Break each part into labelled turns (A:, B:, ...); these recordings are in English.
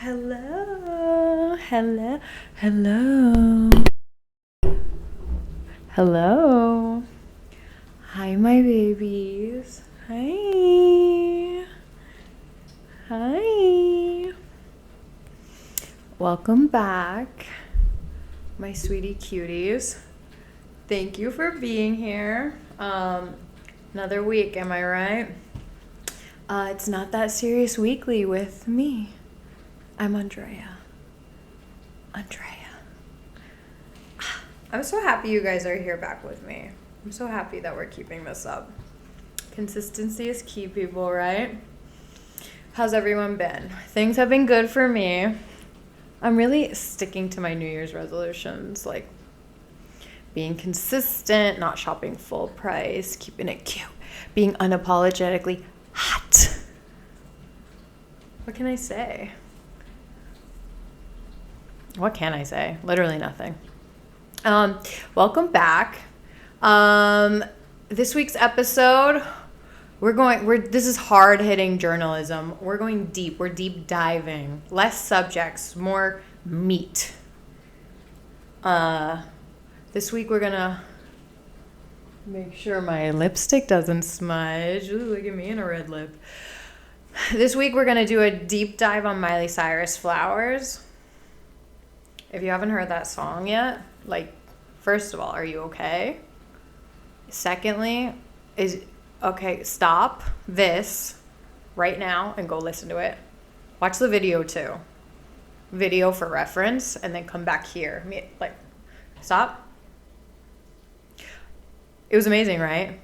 A: Hello. Hello. Hi, my babies. Hi. Welcome back, my sweetie cuties. Thank you for being here. Another week, am I right? It's Not That Serious Weekly with me. I'm Andrea. I'm so happy you guys are here back with me. I'm so happy that we're keeping this up. Consistency is key, people, right? How's everyone been? Things have been good for me. I'm really sticking to my New Year's resolutions, like being consistent, not shopping full price, keeping it cute, being unapologetically hot. What can I say? What can I say? Literally nothing. Welcome back. This week's episode, this is hard-hitting journalism. We're going deep. We're deep diving. Less subjects, more meat. This week we're gonna make sure my lipstick doesn't smudge. Ooh, look at me in a red lip. This week we're gonna do a deep dive on Miley Cyrus, Flowers. If you haven't heard that song yet, first of all, are you okay? Secondly, stop this right now and go listen to it. Watch the video too. Video for reference, and then come back here. Stop. It was amazing, right?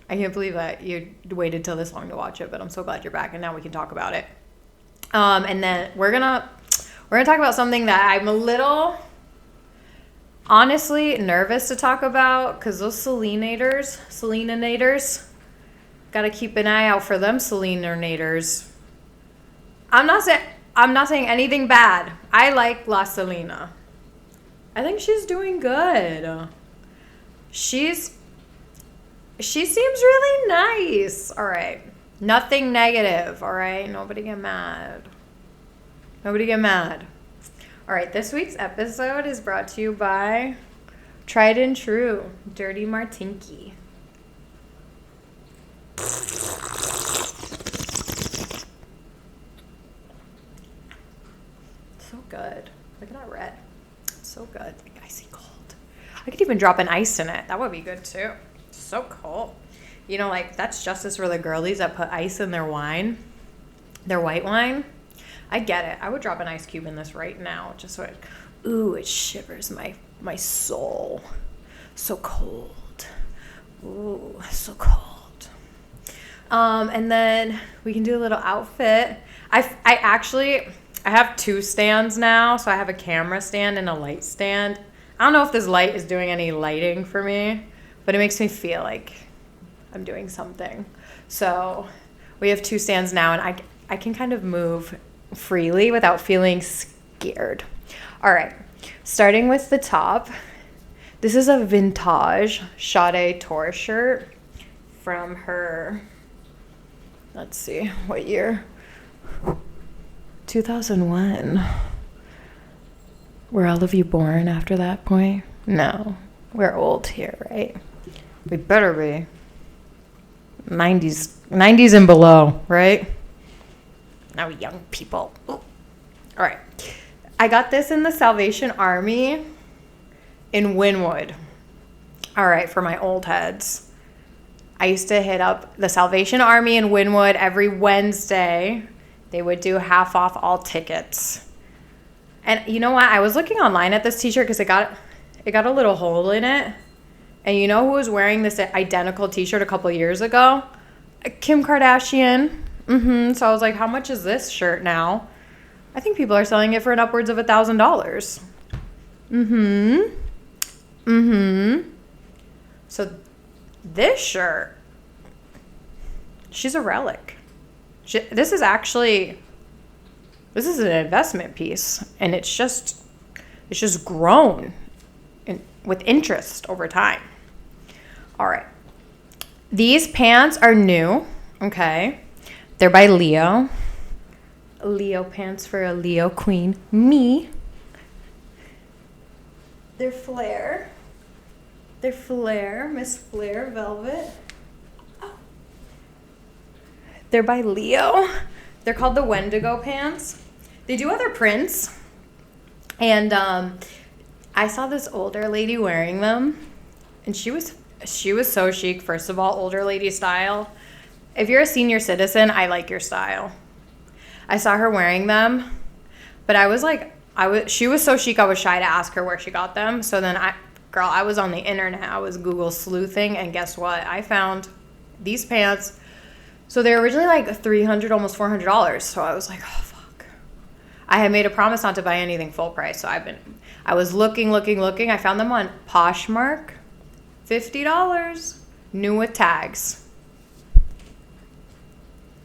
A: I can't believe that you waited till this long to watch it, but I'm so glad you're back, and now we can talk about it. And then we're gonna talk about something that I'm a little, honestly, nervous to talk about, because those Selenators, gotta keep an eye out for them Selenernators. I'm not saying anything bad. I like La Selena. I think she's doing good. She seems really nice. All right. Nothing negative. All right. Nobody get mad. All right. This week's episode is brought to you by Tried and True Dirty Martinki. So good. Look at that red. So good. Like icy cold. I could even drop an ice in it. That would be good too. So cold. You know, that's justice for the girlies that put ice in their wine, their white wine. I get it. I would drop an ice cube in this right now, just so it shivers my soul. So cold. Ooh, so cold. And then we can do a little outfit. I have two stands now, so I have a camera stand and a light stand. I don't know if this light is doing any lighting for me, but it makes me feel like I'm doing something. So we have two stands now, and I can kind of move freely without feeling scared. All right, starting with the top. This is a vintage Sade Tour shirt from her, let's see, what year? 2001. Were all of you born after that point? No. We're old here, right? We better be. 90s and below, right? Now young people. Ooh. All right. I got this in the Salvation Army in Wynwood. All right, for my old heads. I used to hit up the Salvation Army in Wynwood every Wednesday. They would do half off all tickets. And you know what? I was looking online at this t-shirt because it got a little hole in it. And you know who was wearing this identical t-shirt a couple years ago? Kim Kardashian. So I was like, how much is this shirt now? I think people are selling it for an upwards of $1,000. So this shirt, she's a relic. This is an investment piece, and it's just grown with interest over time. All right. These pants are new, okay? They're by Leo. Leo pants for a Leo queen. Me. They're Flare. They're Flare. Miss Flare Velvet. Oh. They're by Leo. They're called the Wendigo pants. They do other prints. And I saw this older lady wearing them. And she was so chic. First of all, older lady style. If you're a senior citizen, I like your style. I saw her wearing them, but I was like, she was so chic, I was shy to ask her where she got them. So then I was on the internet. I was Google sleuthing, and guess what? I found these pants. So they're originally like $300, almost $400. So I was like, oh, fuck. I had made a promise not to buy anything full price. So I was looking. I found them on Poshmark. $50. New with tags.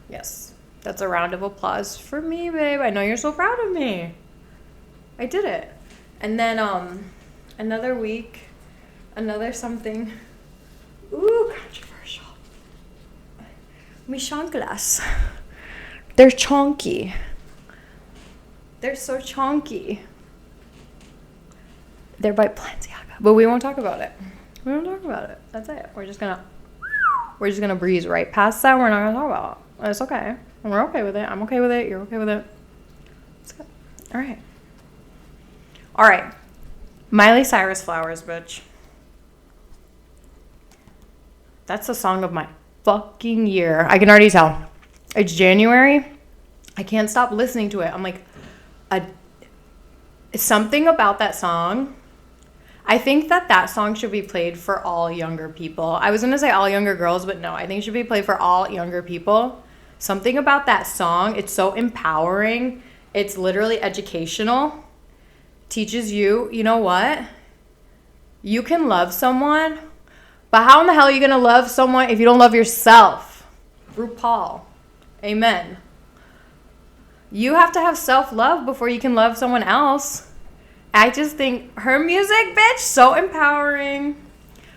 A: Yes. That's a round of applause for me, babe. I know you're so proud of me. I did it. And then another week, another something. Ooh, controversial. Mi chanclas. They're chonky. They're so chonky. They're by Balenciaga. But we won't talk about it. That's it. We're just gonna breeze right past that. We're not gonna talk about it. It's okay. We're okay with it. I'm okay with it. You're okay with it. It's good. All right. Miley Cyrus Flowers, bitch. That's the song of my fucking year. I can already tell. It's January. I can't stop listening to it. I'm like, something about that song. I think that song should be played for all younger people. I was going to say all younger girls, but no, I think it should be played for all younger people. Something about that song, it's so empowering. It's literally educational. Teaches you, you know what? You can love someone, but how in the hell are you going to love someone if you don't love yourself? RuPaul. Amen. You have to have self-love before you can love someone else. I just think her music, bitch, so empowering.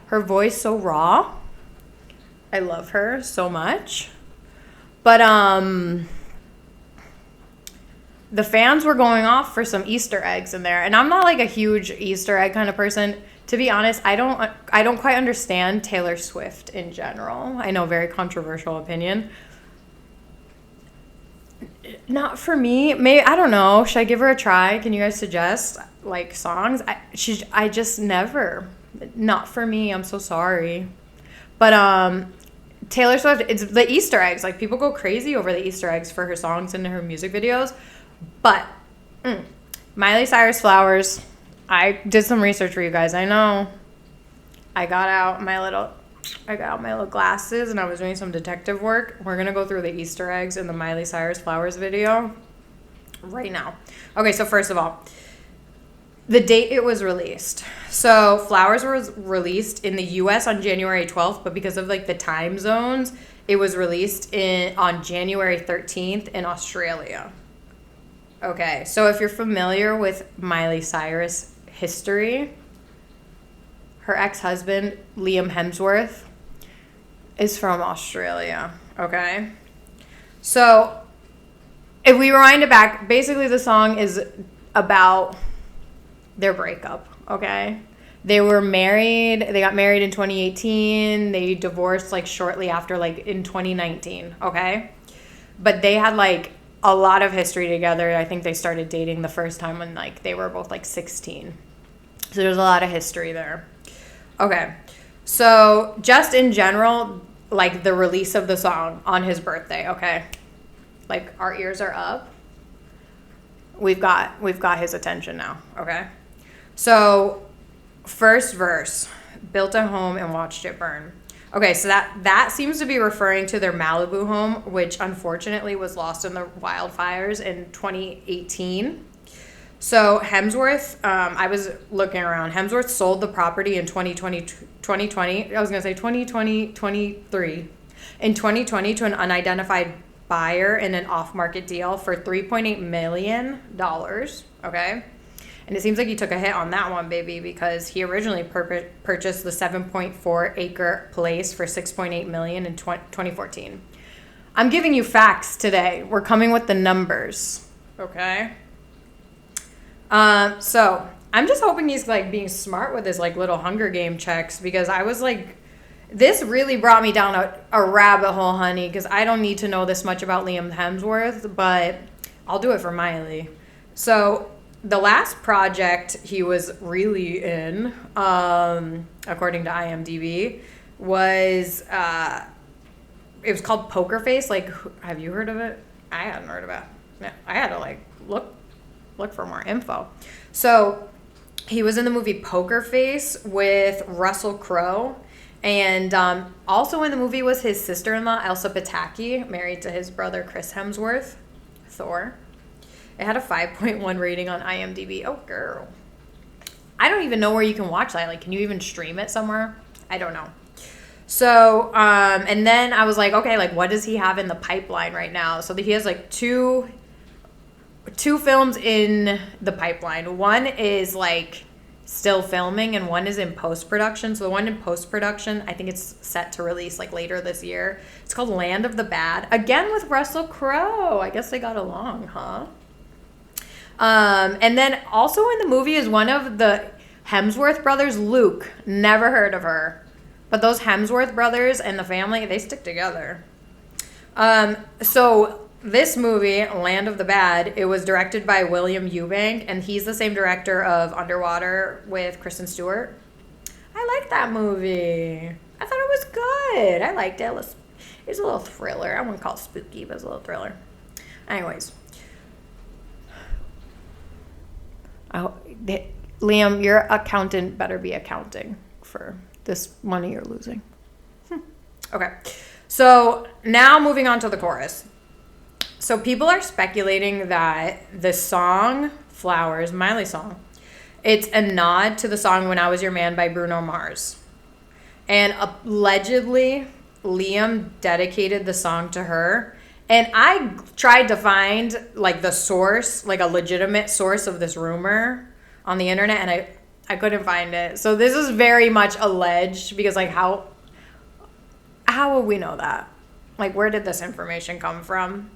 A: Her voice so raw. I love her so much. But the fans were going off for some Easter eggs in there. And I'm not like a huge Easter egg kind of person. To be honest, I don't quite understand Taylor Swift in general. I know, very controversial opinion. Not for me. Maybe, I don't know. Should I give her a try? Can you guys suggest like songs? I just never. Not for me. I'm so sorry. But Taylor Swift, it's the Easter eggs. Like, people go crazy over the Easter eggs for her songs and her music videos. But Miley Cyrus Flowers, I did some research for you guys. I know. I got out my little glasses and I was doing some detective work. We're going to go through the Easter eggs in the Miley Cyrus Flowers video right now. Okay, so first of all, the date it was released. So Flowers was released in the US on January 12th, but because of like the time zones, it was released on January 13th in Australia. Okay, so if you're familiar with Miley Cyrus history, her ex-husband, Liam Hemsworth, is from Australia, okay? So if we rewind it back, basically the song is about their breakup, okay? They were married. They got married in 2018. They divorced like shortly after, like in 2019, okay? But they had like a lot of history together. I think they started dating the first time when like they were both like 16. So there's a lot of history there. Okay, so just in general, like the release of the song on his birthday, okay? Like, our ears are up. We've got his attention now, okay? So, first verse, built a home and watched it burn. Okay, so that seems to be referring to their Malibu home, which unfortunately was lost in the wildfires in 2018. So Hemsworth, I was looking around. Hemsworth sold the property in 2020. I was going to say 23. In 2020 to an unidentified buyer in an off-market deal for $3.8 million. Okay? And it seems like he took a hit on that one, baby, because he originally purchased the 7.4-acre place for $6.8 million in 2014. I'm giving you facts today. We're coming with the numbers. Okay? So I'm just hoping he's like being smart with his like little Hunger Game checks, because I was like, this really brought me down a rabbit hole, honey, because I don't need to know this much about Liam Hemsworth, but I'll do it for Miley. So the last project he was really in, according to IMDb, was it was called Poker Face. Like, have you heard of it? I hadn't heard of it. Yeah, I had to like look for more info. So he was in the movie Poker Face with Russell Crowe. And also in the movie was his sister-in-law, Elsa Pataki, married to his brother, Chris Hemsworth, Thor. It had a 5.1 rating on IMDb. Oh, girl. I don't even know where you can watch that. Like, can you even stream it somewhere? I don't know. So, and then I was like, okay, like, what does he have in the pipeline right now? So he has, like, two films in the pipeline. One is, like, still filming, and one is in post-production. So the one in post-production, I think it's set to release like later this year. It's called Land of the Bad, again with Russell Crowe. I guess they got along, huh? And then also in the movie is one of the Hemsworth brothers, Luke. Never heard of her, but those Hemsworth brothers and the family, they stick together. So this movie, Land of the Bad, it was directed by William Eubank, and he's the same director of Underwater with Kristen Stewart. I liked that movie. I thought it was good. I liked it. It was a little thriller. I wouldn't call it spooky, but it was a little thriller. Anyways. Liam, your accountant better be accounting for this money you're losing. Okay. So now moving on to the chorus. So people are speculating that the song Flowers, Miley song, it's a nod to the song When I Was Your Man by Bruno Mars. And allegedly, Liam dedicated the song to her. And I tried to find like the source, like a legitimate source of this rumor on the internet, and I couldn't find it. So this is very much alleged, because like how would we know that? Like, where did this information come from?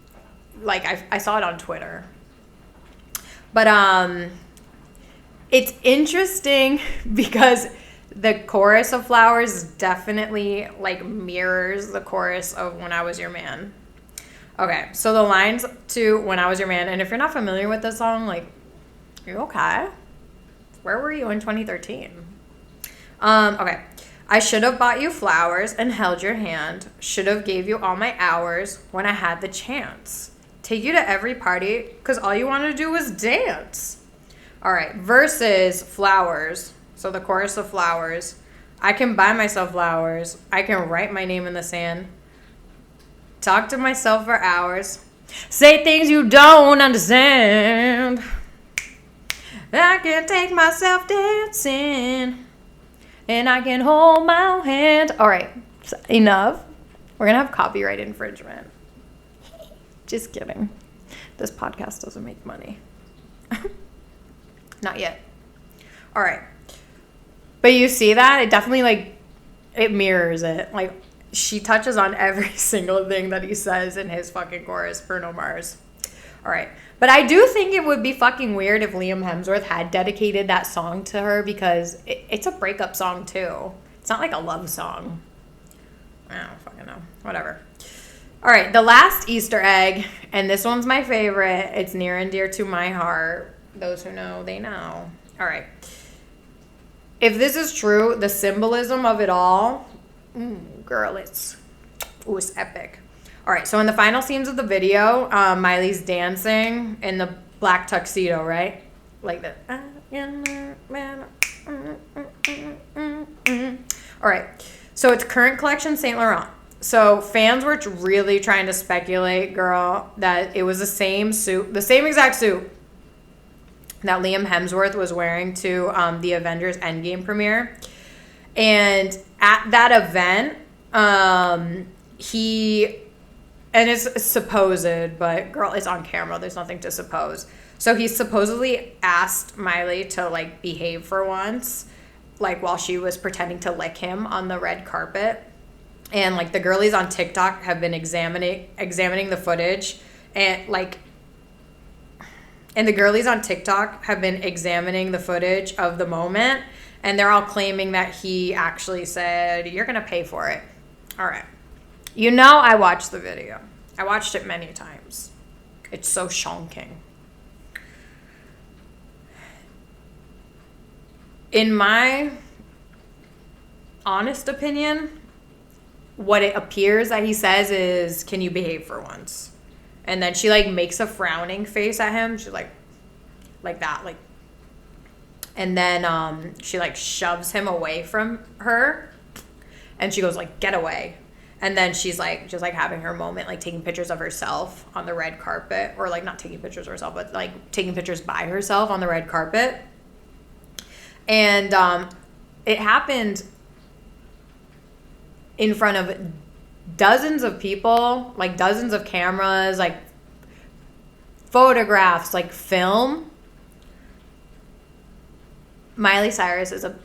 A: Like, I saw it on Twitter. But it's interesting because the chorus of Flowers definitely like mirrors the chorus of When I Was Your Man. Okay, so the lines to When I Was Your Man, and if you're not familiar with the song, like, you're okay. Where were you in 2013? Okay. I should have bought you flowers and held your hand. Should have gave you all my hours when I had the chance. Take you to every party because all you wanted to do was dance. All right, versus Flowers. So the chorus of Flowers. I can buy myself flowers. I can write my name in the sand. Talk to myself for hours. Say things you don't understand. I can take myself dancing. And I can hold my hand. All right, enough. We're going to have copyright infringement. Just kidding. This podcast doesn't make money. Not yet. All right. But you see that? It definitely, like, it mirrors it. Like, she touches on every single thing that he says in his fucking chorus, Bruno Mars. All right. But I do think it would be fucking weird if Liam Hemsworth had dedicated that song to her, because it's a breakup song, too. It's not like a love song. I don't fucking know. Whatever. All right. The last Easter egg, and this one's my favorite. It's near and dear to my heart. Those who know, they know. All right. If this is true, the symbolism of it all, girl, it's epic. All right, so in the final scenes of the video, Miley's dancing in the black tuxedo, right? Like that. All right, so it's current collection Saint Laurent. So fans were really trying to speculate, girl, that it was the same suit, the same exact suit that Liam Hemsworth was wearing to the Avengers Endgame premiere. And at that event, and it's supposed, but girl, it's on camera. There's nothing to suppose. So he supposedly asked Miley to like behave for once, like while she was pretending to lick him on the red carpet. And like the girlies on TikTok have been examining the footage, and the girlies on TikTok have been examining the footage of the moment, and they're all claiming that he actually said, "You're gonna pay for it." All right. You know, I watched the video. I watched it many times. It's so shocking. In my honest opinion, what it appears that he says is, "Can you behave for once?" And then she like makes a frowning face at him. She's like that, like, and then she like shoves him away from her, and she goes like, "Get away." And then she's like just like having her moment, like taking pictures of herself on the red carpet, or like not taking pictures of herself, but like taking pictures by herself on the red carpet. And it happened in front of dozens of people, like dozens of cameras, like photographs, like film. Miley Cyrus is a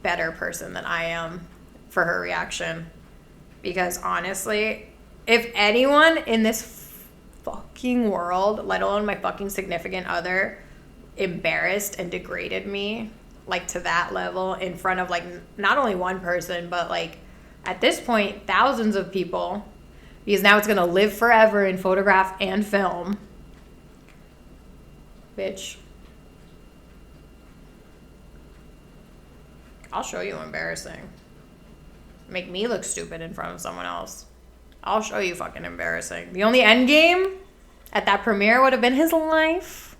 A: better person than I am for her reaction. Because honestly, if anyone in this fucking world, let alone my fucking significant other, embarrassed and degraded me, like to that level in front of like not only one person, but like at this point, thousands of people, because now it's going to live forever in photograph and film. Bitch. I'll show you embarrassing. Make me look stupid in front of someone else. I'll show you fucking embarrassing. The only end game at that premiere would have been his life.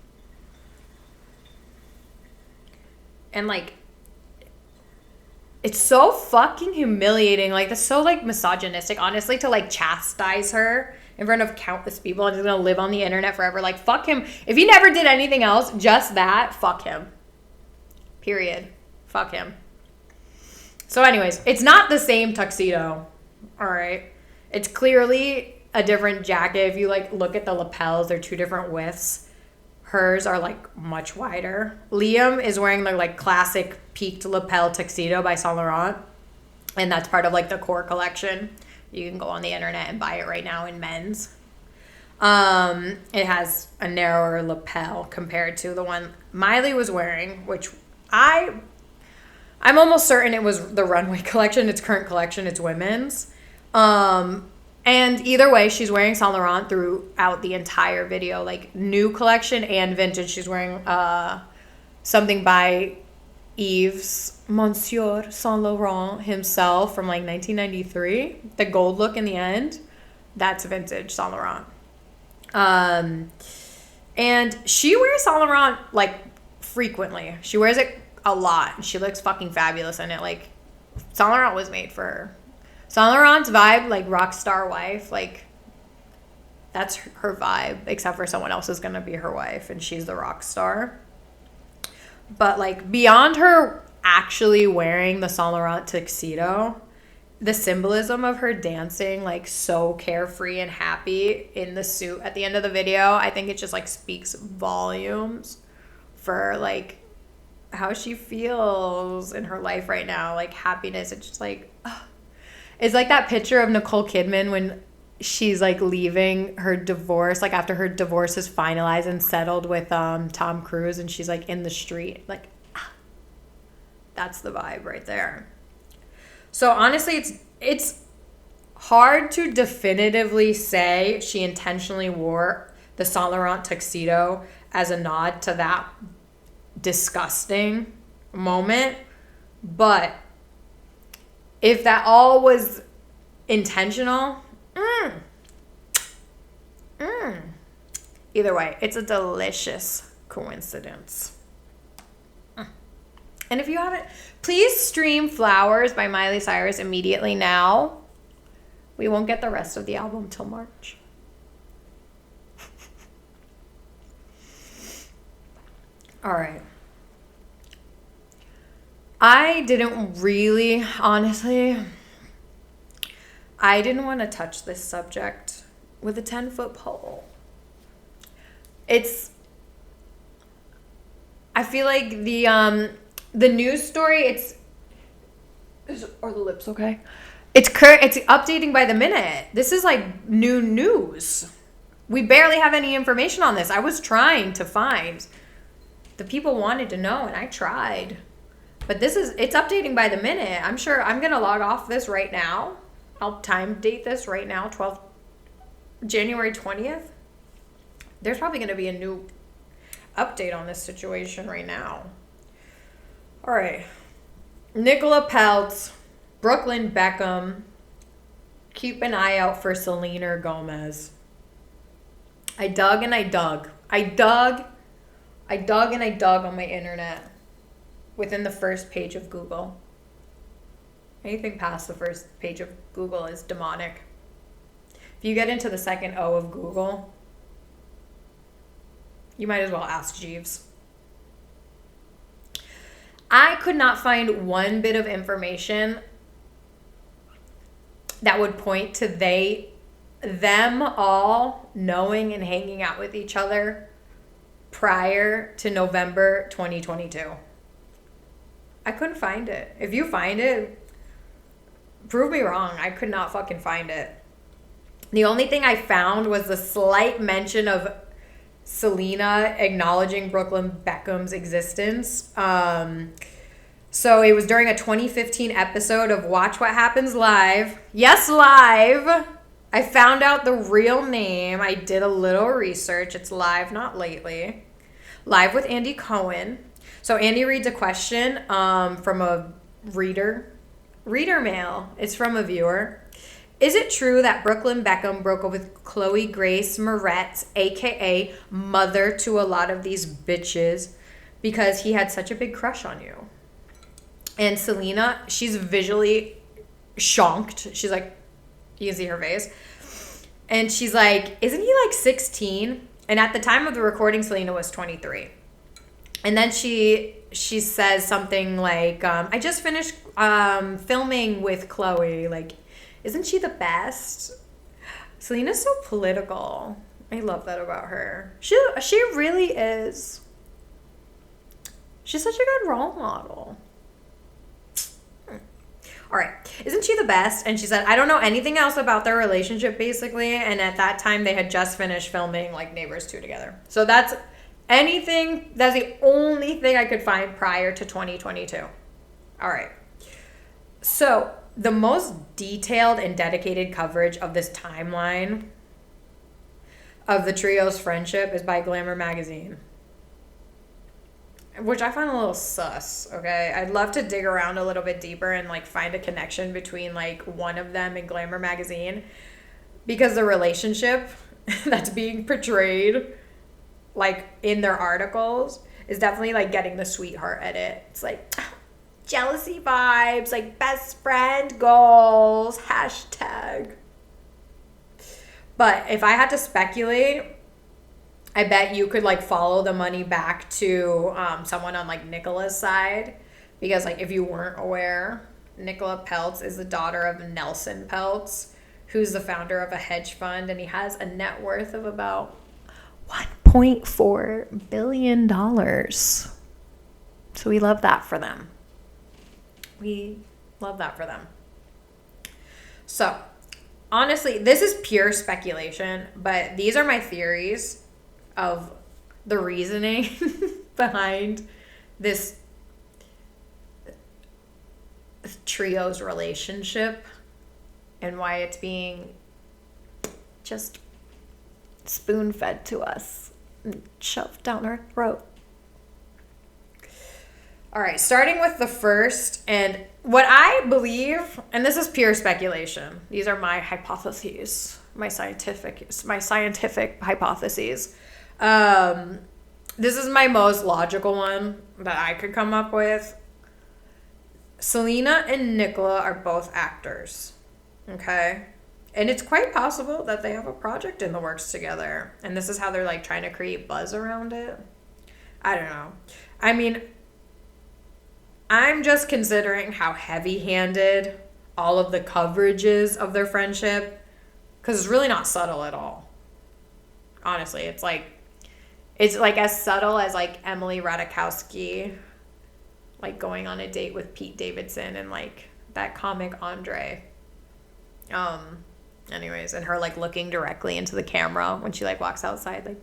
A: And like, it's so fucking humiliating. Like, that's so like misogynistic, honestly, to like chastise her in front of countless people and he's gonna live on the internet forever. Like, fuck him. If he never did anything else, just that, fuck him. Period. Fuck him. So anyways, it's not the same tuxedo, all right? It's clearly a different jacket. If you like look at the lapels, they're two different widths. Hers are like much wider. Liam is wearing the like classic peaked lapel tuxedo by Saint Laurent, and that's part of like the core collection. You can go on the internet and buy it right now in men's. It has a narrower lapel compared to the one Miley was wearing, which I'm almost certain it was the runway collection. Its current collection, it's women's. And either way, she's wearing Saint Laurent throughout the entire video, like new collection and vintage. She's wearing something by Yves Monsieur Saint Laurent himself from like 1993. The gold look in the end, that's vintage Saint Laurent. And she wears Saint Laurent like frequently. She wears it a lot. She looks fucking fabulous in it. Like, Saint Laurent was made for her. Saint Laurent's vibe, like rock star wife, like that's her vibe, except for someone else is gonna be her wife and she's the rock star. But like beyond her actually wearing the Saint Laurent tuxedo, the symbolism of her dancing like so carefree and happy in the suit at the end of the video, I think it just like speaks volumes for like how she feels in her life right now, like happiness. It's just like, it's like that picture of Nicole Kidman when she's like leaving her divorce, like after her divorce is finalized and settled with Tom Cruise, and she's like in the street, like that's the vibe right there. So honestly, it's hard to definitively say she intentionally wore the Saint Laurent tuxedo as a nod to that disgusting moment, but if that all was intentional, either way, it's a delicious coincidence. And if you haven't, please stream Flowers by Miley Cyrus immediately now. We won't get the rest of the album till March. All right. I didn't really, honestly, I didn't want to touch this subject with a 10-foot pole. I feel like the news story, are the lips okay? It's updating by the minute. This is like new news. We barely have any information on this. I was trying to find. The people wanted to know, and I tried. But it's updating by the minute. I'm sure I'm going to log off this right now. I'll time date this right now, January 20th. There's probably going to be a new update on this situation right now. All right. Nicola Peltz, Brooklyn Beckham. Keep an eye out for Selena Gomez. I dug and I dug. I dug and I dug on my internet within the first page of Google. Anything past the first page of Google is demonic. If you get into the second O of Google, you might as well ask Jeeves. I could not find one bit of information that would point to them all knowing and hanging out with each other prior to November 2022. I couldn't find it. If you find it, prove me wrong. I could not fucking find it. The only thing I found was the slight mention of Selena acknowledging Brooklyn Beckham's existence. So it was during a 2015 episode of Watch What Happens Live. Yes, live. I found out the real name. I did a little research. It's Live, not Lately. Live with Andy Cohen. So Andy reads a question from a reader mail. It's from a viewer. Is it true that Brooklyn Beckham broke up with Chloe Grace Moretz, a.k.a. mother to a lot of these bitches, because he had such a big crush on you? And Selena, she's visually shocked. She's like, you can see her face. And she's like, isn't he like 16? And at the time of the recording, Selena was 23. And then she says something like, I just finished filming with Chloe. Like, isn't she the best? Selena's so political. I love that about her. She really is. She's such a good role model. All right. Isn't she the best? And she said, I don't know anything else about their relationship, basically. And at that time, they had just finished filming, like, Neighbors 2 together. So that's the only thing I could find prior to 2022. All right. So the most detailed and dedicated coverage of this timeline of the trio's friendship is by Glamour magazine, which I find a little sus, okay? I'd love to dig around a little bit deeper and, like, find a connection between, like, one of them and Glamour magazine, because the relationship that's being portrayed, like, in their articles is definitely, like, getting the sweetheart edit. It's like jealousy vibes, like best friend goals, hashtag. But if I had to speculate, I bet you could, like, follow the money back to someone on, like, Nicola's side. Because, like, if you weren't aware, Nicola Peltz is the daughter of Nelson Peltz, who's the founder of a hedge fund. And he has a net worth of about $1.4 billion. So we love that for them. So, honestly, this is pure speculation, but these are my theories of the reasoning behind this trio's relationship and why it's being just spoon-fed to us and shoved down our throat. All right, starting with the first, and what I believe, and this is pure speculation. These are my hypotheses, my scientific hypotheses. This is my most logical one that I could come up with. Selena and Nicola are both actors, okay? And it's quite possible that they have a project in the works together. And this is how they're, like, trying to create buzz around it. I don't know. I mean, I'm just considering how heavy-handed all of the coverage is of their friendship. Because it's really not subtle at all. Honestly, it's like as subtle as, like, Emily Ratajkowski, like, going on a date with Pete Davidson and, like, that comic Andre. Anyways, and her like looking directly into the camera when she like walks outside, like,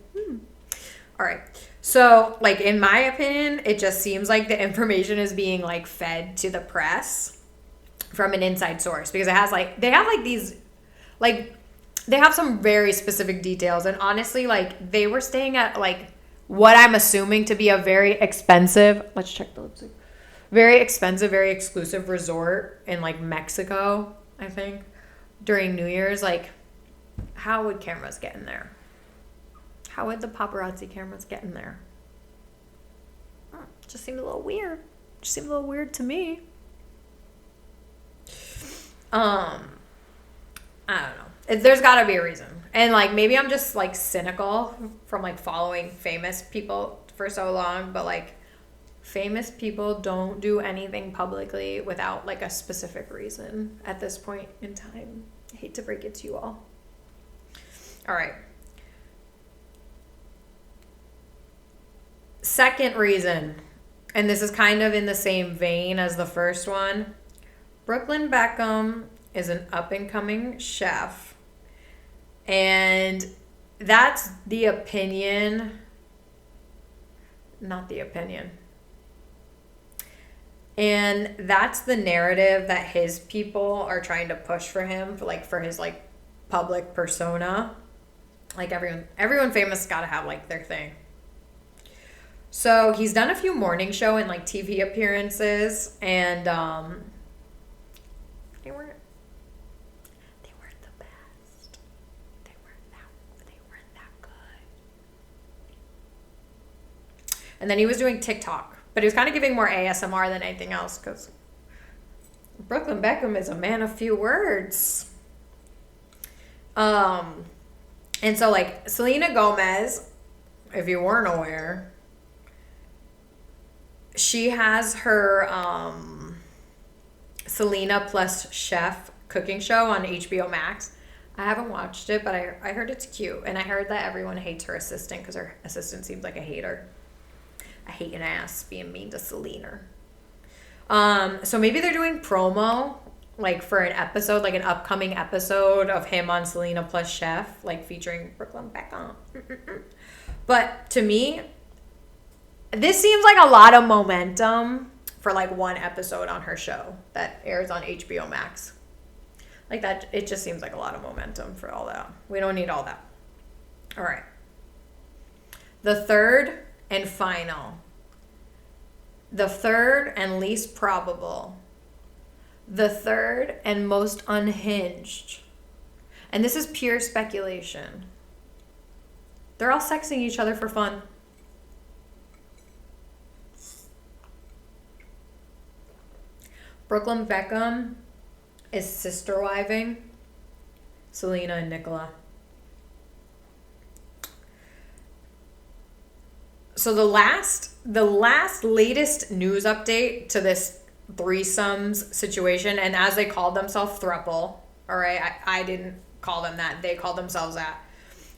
A: All right. So, like, in my opinion, it just seems like the information is being like fed to the press from an inside source, because it has like, they have like these, like, they have some very specific details. And honestly, like, they were staying at like what I'm assuming to be a very expensive, let's check the lipstick, very expensive, very exclusive resort in like Mexico, I think, during New Year's. Like, how would cameras get in there? How would the paparazzi cameras get in there? Just seemed a little weird. Just seemed a little weird to me. I don't know. There's got to be a reason. And like, maybe I'm just like cynical from like following famous people for so long, but like, famous people don't do anything publicly without like a specific reason at this point in time. I hate to break it to you all. All right. Second reason, and this is kind of in the same vein as the first one. Brooklyn Beckham is an up-and-coming chef, and that's the opinion, not the opinion. And that's the narrative that his people are trying to push for him, for his like public persona. Like everyone famous got to have like their thing. So he's done a few morning show and like TV appearances, and they weren't the best. They weren't that good. And then he was doing TikTok, but he was kind of giving more ASMR than anything else, because Brooklyn Beckham is a man of few words. And so like Selena Gomez, if you weren't aware, she has her Selena plus Chef cooking show on HBO Max. I haven't watched it, but I heard it's cute. And I heard that everyone hates her assistant because her assistant seems like a hater. I hate an ass being mean to Selener. So maybe they're doing promo, like for an episode, like an upcoming episode of him on Selena plus Chef, like featuring Brooklyn Beckham. But to me, this seems like a lot of momentum for like one episode on her show that airs on HBO Max. Like that, it just seems like a lot of momentum for all that. We don't need all that. All right. The third and final. The third and least probable. The third and most unhinged. And this is pure speculation. They're all sexing each other for fun. Brooklyn Beckham is sister-wiving Selena and Nicola. So the latest news update to this threesomes situation, and as they called themselves throuple, all right, I didn't call them that. They called themselves that.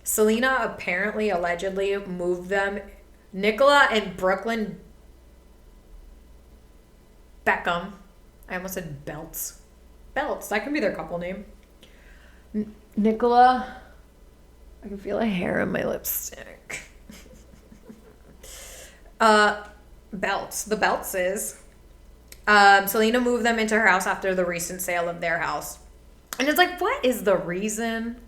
A: Selena apparently, allegedly moved them, Nicola and Brooklyn Beckham. I almost said Peltz. Peltz, that could be their couple name. Nicola, I can feel a hair in my lipstick. Peltz, the Peltzes. Selena moved them into her house after the recent sale of their house. And it's like, what is the reason?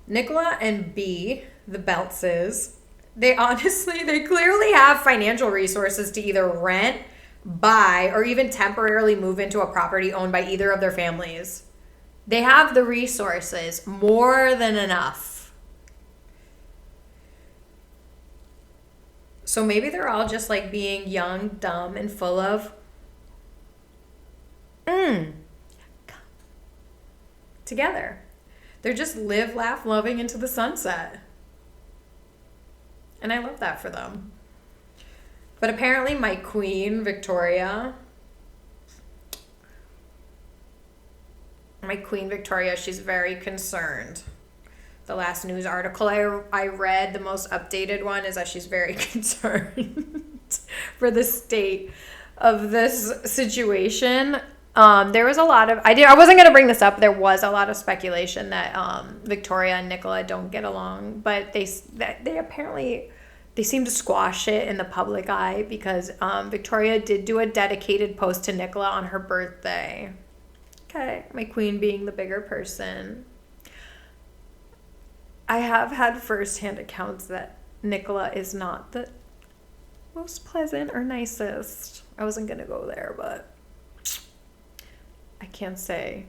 A: Nicola and B, the Peltzes, they clearly have financial resources to either rent, buy, or even temporarily move into a property owned by either of their families. They have the resources, more than enough. So maybe they're all just like being young, dumb, and full of together. They're just live, laugh, loving into the sunset. And I love that for them. But apparently my queen, Victoria, she's very concerned. The last news article I read, the most updated one, is that she's very concerned for the state of this situation. There was a lot of I wasn't gonna bring this up. There was a lot of speculation that Victoria and Nicola don't get along, but they apparently they seem to squash it in the public eye because Victoria did do a dedicated post to Nicola on her birthday. Okay, my queen being the bigger person. I have had firsthand accounts that Nicola is not the most pleasant or nicest. I wasn't gonna go there, but I can't say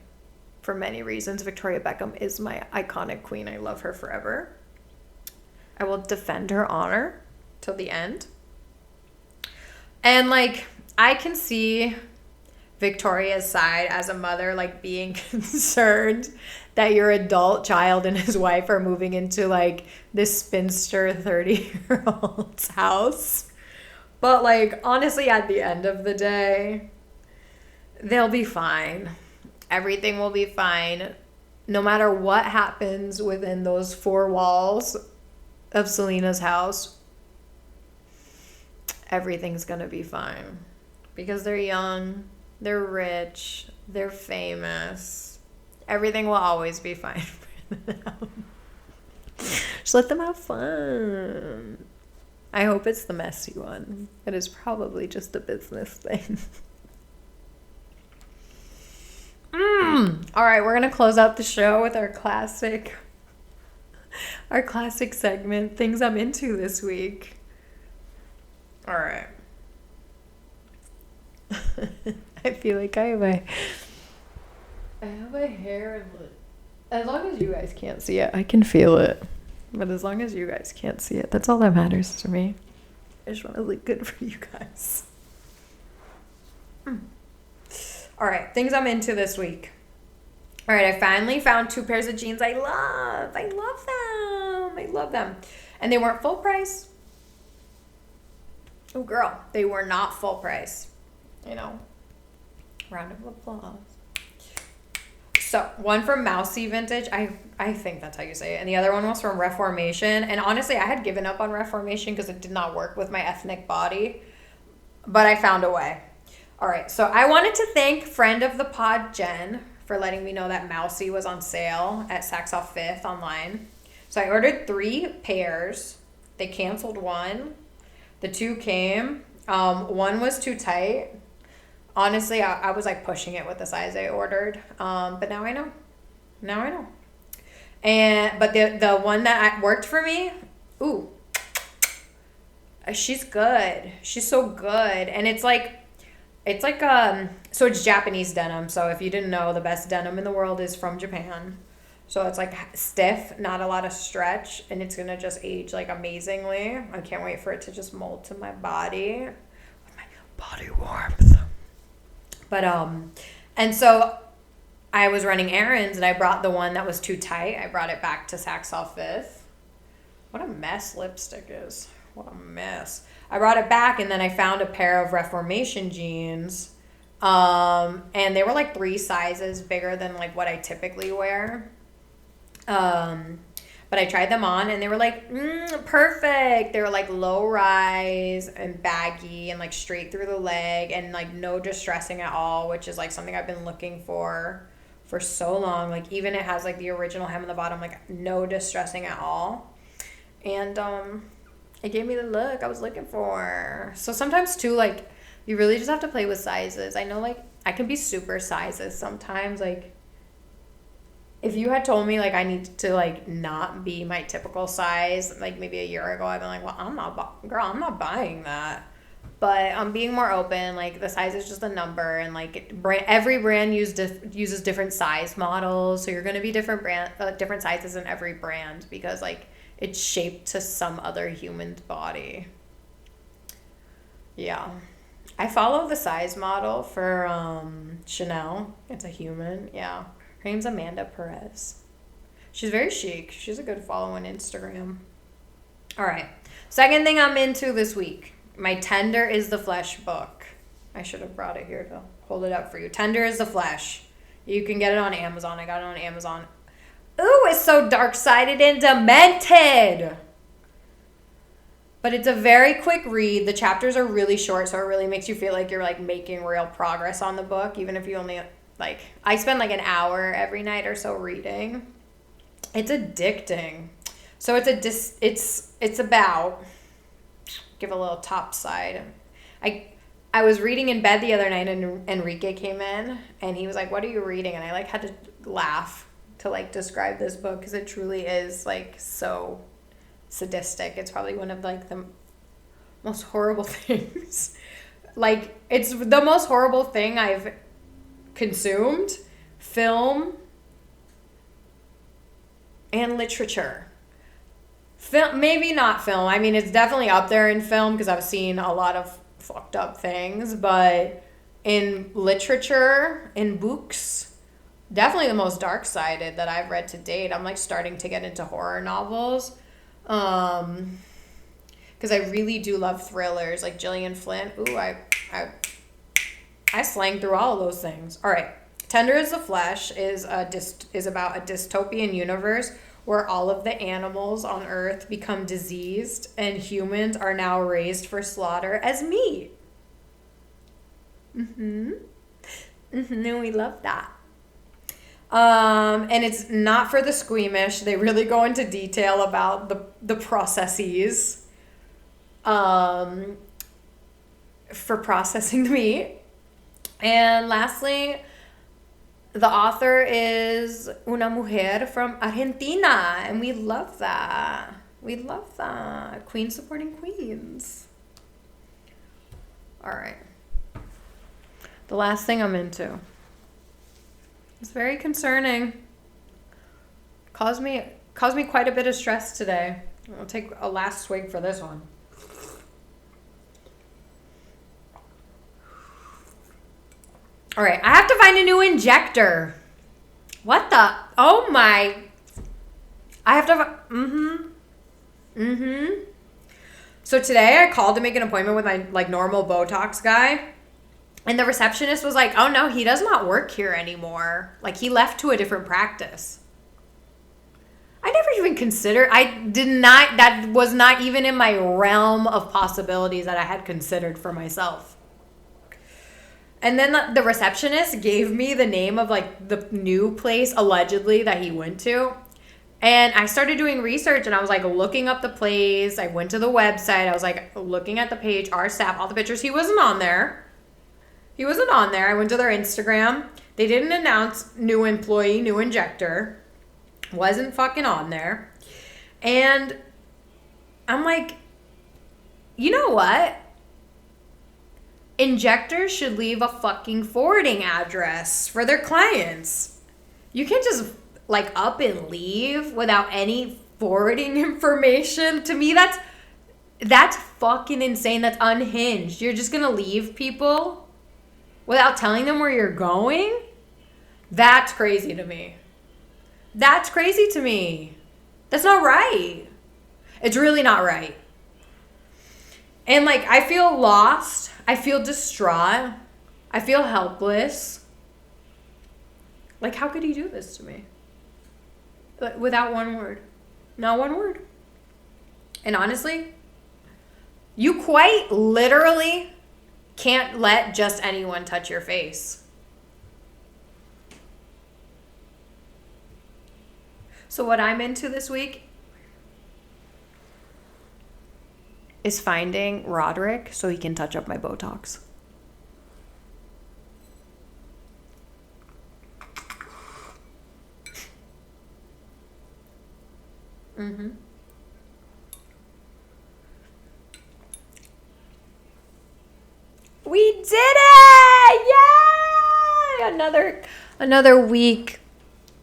A: for many reasons. Victoria Beckham is my iconic queen. I love her forever. I will defend her honor till the end. And like, I can see Victoria's side as a mother, like being concerned that your adult child and his wife are moving into like this spinster 30-year-old's house. But like, honestly, at the end of the day, they'll be fine. Everything will be fine. No matter what happens within those four walls of Selena's house, everything's going to be fine. Because they're young, they're rich, they're famous. Everything will always be fine for them. Just let them have fun. I hope it's the messy one. It is probably just a business thing. All right, we're gonna close out the show with our classic segment, things I'm into this week. All right. I feel like I have a hair and as long as you guys can't see it, I can feel it. But as long as you guys can't see it, that's all that matters to me. I just want to look good for you guys. All right, things I'm into this week. All right, I finally found 2 pairs of jeans I love. I love them. And they weren't full price. Oh, girl, they were not full price. You know, round of applause. So, one from Mousy Vintage. I think that's how you say it. And the other one was from Reformation. And honestly, I had given up on Reformation because it did not work with my ethnic body. But I found a way. All right, so I wanted to thank friend of the pod, Jen, for letting me know that Mousy was on sale at Saks Off 5th online. So I ordered 3 pairs. They canceled one. The 2 came. One was too tight. Honestly, I was like pushing it with the size I ordered. But now I know. But the one that worked for me, ooh, she's good. She's so good. And it's like so it's Japanese denim. So if you didn't know, the best denim in the world is from Japan. So it's like stiff, not a lot of stretch, and it's gonna just age like amazingly. I can't wait for it to just mold to my body with my body warmth. But and so I was running errands and I brought the one that was too tight. I brought it back to Saks Off 5th. What a mess lipstick is. What a mess. I brought it back and then I found a pair of Reformation jeans. And they were like 3 sizes bigger than like what I typically wear. But I tried them on and they were like, perfect. They were like low rise and baggy and like straight through the leg and like no distressing at all, which is like something I've been looking for so long. Like even it has like the original hem on the bottom, like no distressing at all. And, it gave me the look I was looking for. So sometimes too, like you really just have to play with sizes. I know like I can be super sizes sometimes. Like if you had told me like I need to like not be my typical size like maybe a year ago, I'd been like, well, I'm not buying that. But I'm being more open. Like the size is just a number, and like every brand uses different size models, so you're gonna be different sizes in every brand because like it's shaped to some other human's body. Yeah. I follow the size model for Chanel. It's a human. Yeah. Her name's Amanda Perez. She's very chic. She's a good follow on Instagram. All right. Second thing I'm into this week. My Tender is the Flesh book. I should have brought it here to hold it up for you. Tender is the Flesh. You can get it on Amazon. I got it on Amazon. Ooh, it's so dark-sided and demented. But it's a very quick read. The chapters are really short, so it really makes you feel like you're like making real progress on the book, even if you only like, I spend like an hour every night or so reading. It's addicting. So it's about, give a little top side. I was reading in bed the other night and Enrique came in and he was like, "What are you reading?" And I like had to laugh to like describe this book because it truly is like so sadistic. It's probably one of like the most horrible things. Like, it's the most horrible thing I've consumed, film and literature. Film, maybe not film. I mean, it's definitely up there in film because I've seen a lot of fucked up things, but in literature, in books, definitely the most dark-sided that I've read to date. I'm like starting to get into horror novels. Because I really do love thrillers like Gillian Flynn. Ooh, I slang through all of those things. All right. Tender as the Flesh is about a dystopian universe where all of the animals on Earth become diseased and humans are now raised for slaughter as meat. We love that. And it's not for the squeamish. They really go into detail about the processes for processing the meat. And lastly, the author is una mujer from Argentina, and we love that. We love that. Queens supporting queens. All right. The last thing I'm into. It's very concerning. Caused me quite a bit of stress today. I'll take a last swig for this one. All right, I have to find a new injector. What the? Oh my. I have to. So today I called to make an appointment with my like normal Botox guy. And the receptionist was like, "Oh no, he does not work here anymore. Like he left to a different practice." I never even considered, that was not even in my realm of possibilities that I had considered for myself. And then the receptionist gave me the name of like the new place allegedly that he went to. And I started doing research and I was like looking up the place. I went to the website. I was like looking at the page, our staff, all the pictures. He wasn't on there. I went to their Instagram. They didn't announce new employee, new injector. Wasn't fucking on there. And I'm like, you know what? Injectors should leave a fucking forwarding address for their clients. You can't just like up and leave without any forwarding information. To me, that's fucking insane. That's unhinged. You're just gonna leave people without telling them where you're going? That's crazy to me. That's not right. It's really not right. And like, I feel lost. I feel distraught. I feel helpless. Like, how could he do this to me? Without one word. Not one word. And honestly, you quite literally can't let just anyone touch your face. So what I'm into this week is finding Roderick so he can touch up my Botox. We did it! Yay! Another week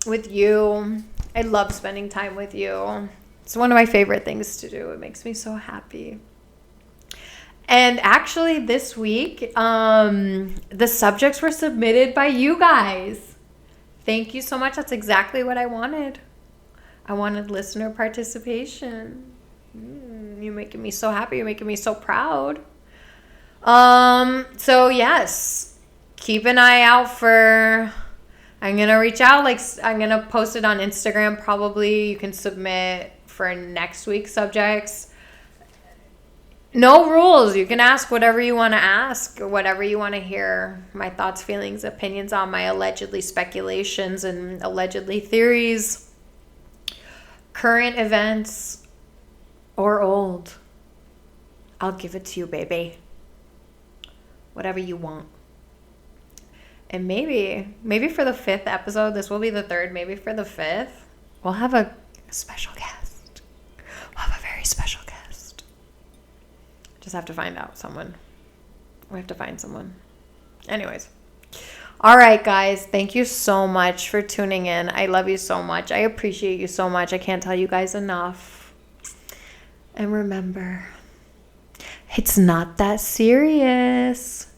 A: with you. I love spending time with you. It's one of my favorite things to do. It makes me so happy. And actually this week, the subjects were submitted by you guys. Thank you so much. That's exactly what I wanted. I wanted listener participation. You're making me so happy. You're making me so proud. So yes, keep an eye out for, I'm going to reach out. Like, I'm going to post it on Instagram. Probably you can submit for next week's subjects. No rules. You can ask whatever you want to ask, whatever you want to hear. My thoughts, feelings, opinions on my allegedly speculations and allegedly theories, current events, or old. I'll give it to you, baby. Whatever you want. And maybe for the 5th episode, this will be the 3rd, maybe for the 5th, we'll have a special guest. We'll have a very special guest. Just have to find out someone. We have to find someone. Anyways. All right, guys. Thank you so much for tuning in. I love you so much. I appreciate you so much. I can't tell you guys enough. And remember, it's not that serious.